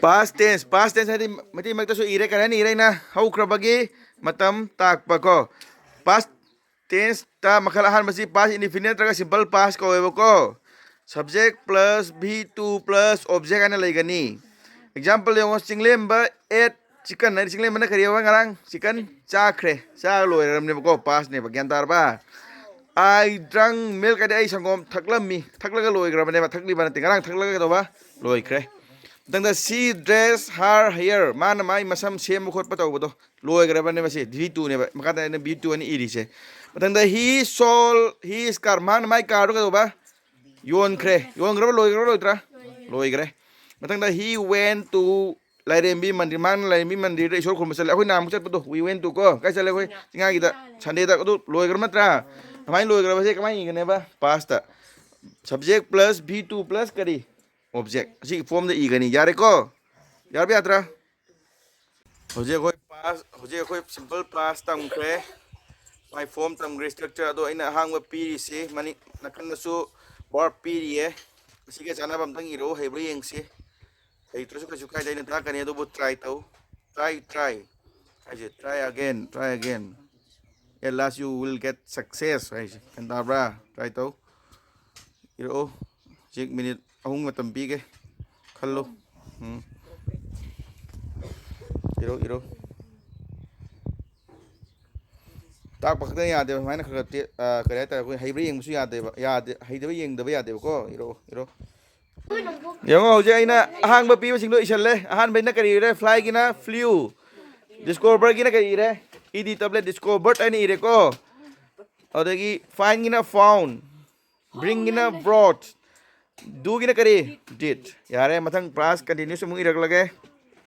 past tense hadi mati magta so ire kana ni ire na haukrabagi matam takpa ko past tense ta makhalahan masi past indefinite traga simple past ko webo ko subject plus v2 plus object ana laigani example yung singlem ba et chicken na singlem na kariya ngarang chicken chakre cha loiram ne ko past ne bagyan tar ba I drank milk ada ai sangom thaklam thaklaga loi gra ne thakli ban tingarang thaklaga to ba loi kre dangda she dress her hair mana mai masam sem khot patau bodo loi gra ban ne masi v2 ne ba makata ne v2 ani iri se dangda he sold his car mana mai car to ba yon gra loi tra loi gra dangda he went to Lairembi mandir man lairembi mandir isor khum sale akoi nam chat bodo we went to ko kai sale koi singa gida sunday da ko loi gra matra kamai loi gra ba se kamai ngene ba pasta subject plus v2 plus kari object si form da igani yare ko yar bi atra hoje koi simple past tam kre my form tam gre structure ado ina hangwa pi si mani nakan su verb pi e si ke chana bam tang iro hebro yeng si hey terus ka sukai dai na ta kani ado bo try tau try try again at last you will get success right kan ta bra try tau iro jik minute ahung matam pi ke khallo iro tak bakda yade ba maina khagate kare ta ko haibri yeng su yade ba yade haidaba yeng daba yade ba ko iro yengo hoje aina ahang ba pi ba singlo isalle ahan baina kari re fly gina flew discover gina kari re idi tablet discovered ani ire ko adagi find gina found bring gina brought do gina kari did yare mathang class continue se mu irak lage